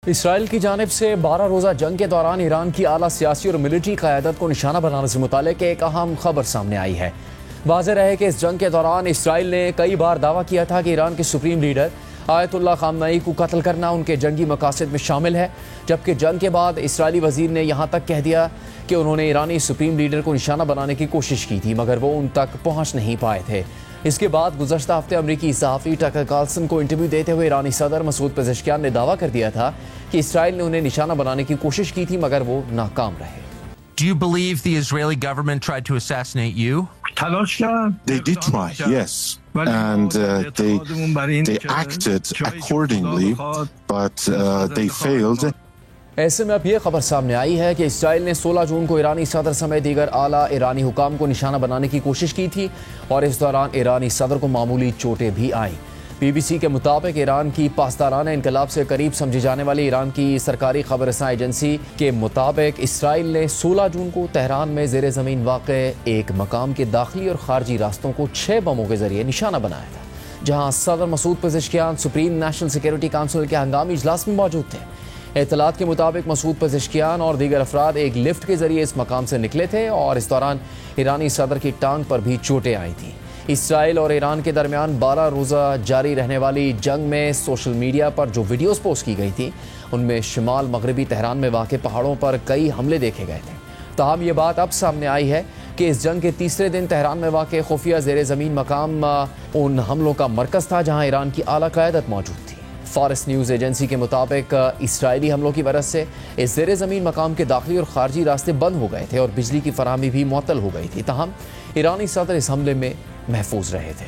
Israel की जानिब से 12 रोज़ा जंग के दौरान ईरान की आला सियासी और मिलिट्री क़यादत को निशाना बनाने से मुताल्लिक़ एक अहम खबर सामने आई है। वाज़ेह रहे कि इस जंग के दौरान इसराइल ने कई बार दावा किया था कि ईरान के सुप्रीम लीडर आयतुल्लाह ख़ामनेई को कत्ल करना उनके जंगी मकासद में शामिल है, जबकि जंग के बाद इसराइली वज़ीर ने यहाँ तक कह दिया कि उन्होंने ईरानी सुप्रीम लीडर को निशाना बनाने की कोशिश की थी, मगर वो उन तक पहुँच नहीं पाए थे। इसके बाद गुज़श्ता हफ्ते अमरीकी सहाफ़ी टकर कार्लसन को इंटरव्यू देते हुए ईरानी सदर मसूद पेज़ेश्कियान ने दावा कर दिया था कि इसराइल ने उन्हें निशाना बनाने की कोशिश की थी, मगर वो नाकाम रहे। Do you believe the Israeli government tried to assassinate you? They did try, yes, and they acted accordingly, but they failed. ऐसे में अब ये खबर सामने आई है कि इसराइल ने 16 जून को ईरानी सदर समेत दीगर आला ईरानी हुकाम को निशाना बनाने की कोशिश की थी और इस दौरान ईरानी सदर को मामूली चोटें भी आईं। BBC के मुताबिक ईरान की पासदाराना इनकलाब से करीब समझी जाने वाली ईरान की सरकारी खबर रसां एजेंसी के मुताबिक इसराइल ने 16 जून को तेहरान में ज़ेर ज़मीन वाक़ एक मकाम के दाखिली और खारजी रास्तों को 6 बमों के जरिए निशाना बनाया था, जहाँ सदर Masoud Pezeshkian supreme national security council के हंगामी इजलास में मौजूद थे। इत्तलात के मुताबिक मसूद पेज़ेश्कियान और दीगर अफराद एक लिफ्ट के जरिए इस मकाम से निकले थे और इस दौरान ईरानी सदर की टांग पर भी चोटें आई थीं। इसराइल और ईरान के दरमियान 12 रोज़ा जारी रहने वाली जंग में सोशल मीडिया पर जो वीडियोस पोस्ट की गई थी उनमें शिमाल मगरबी तेहरान में वाक़ पहाड़ों पर कई हमले देखे गए थे। ताहम ये बात अब सामने आई है कि इस जंग के तीसरे दिन तेहरान में वाक़ खुफिया ज़ेर ज़मीन मकाम उन हमलों का मरकज़ था जहाँ ईरान की आला क़यादत मौजूद थी। फारस न्यूज़ एजेंसी के मुताबिक इसराइली हमलों की वजह से इस ज़ेर ज़मीन मकाम के दाखिली और खारजी रास्ते बंद हो गए थे और बिजली की फराहमी भी मुअत्तल हो गई थी। ताहम ईरानी सदर इस हमले में महफूज रहे थे।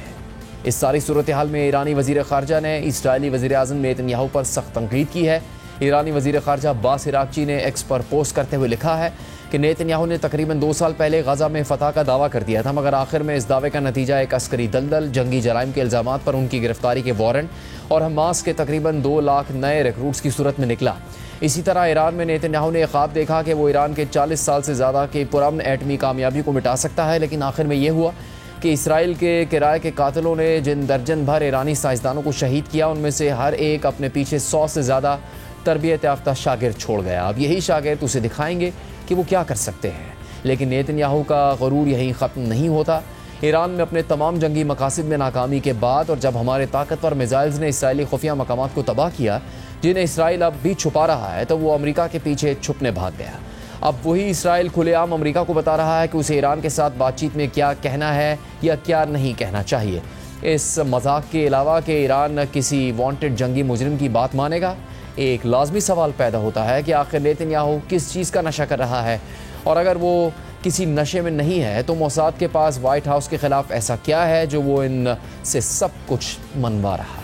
इस सारी सूरत हाल में ईरानी वज़ीर ख़ारजा ने इसराइली वज़ीर आज़म नेतन्याहू पर सख्त तनकीद की है। ईरानी वज़ीर ख़ारजा अब्बास इराक़ची ने एक्स पर पोस्ट करते हुए लिखा है कि नेतन्याहू ने तकरीबन 2 साल पहले गज़ा में फ़तह का दावा कर दिया था, मगर आखिर में इस दावे का नतीजा एक अस्करी दलदल, जंगी जराइम के इल्ज़ामात पर उनकी गिरफ्तारी के वारंट और हमास के तकरीबन 2 लाख नए रिक्रूट्स की सूरत में निकला। इसी तरह ईरान में नेतन्याहू ने ख्वाब देखा कि वो ईरान के 40 साल से ज़्यादा की पुरअमन एटमी कामयाबी को मिटा सकता है, लेकिन आखिर में ये हुआ कि इसराइल के किराए के कातिलों ने जिन दर्जन भर ईरानी साइंसदानों को शहीद किया उनमें से हर एक अपने पीछे 100 से ज़्यादा तरबियत याफ्ता शागिर्द छोड़ गया। अब यही शागिर्द उसे दिखाएंगे कि वो क्या कर सकते हैं, लेकिन नेतन्याहू का गरूर यहीं ख़त्म नहीं होता। ईरान में अपने तमाम जंगी मकासद में नाकामी के बाद और जब हमारे ताकतवर मिसाइल्स ने इसराइली खुफिया मकामात को तबाह किया जिन्हें इसराइल अब भी छुपा रहा है, तो वो अमेरिका के पीछे छुपने भाग गया। अब वही इसराइल खुलेआम अमेरिका को बता रहा है कि उसे ईरान के साथ बातचीत में क्या कहना है या क्या नहीं कहना चाहिए। इस मजाक के अलावा कि ईरान किसी वांटेड जंगी मुजरिम की बात मानेगा, एक लाजमी सवाल पैदा होता है कि आखिर नेतन्याहू किस चीज़ का नशा कर रहा है, और अगर वो किसी नशे में नहीं है तो मोसाद के पास वाइट हाउस के ख़िलाफ़ ऐसा क्या है जो वो इन से सब कुछ मनवा रहा है।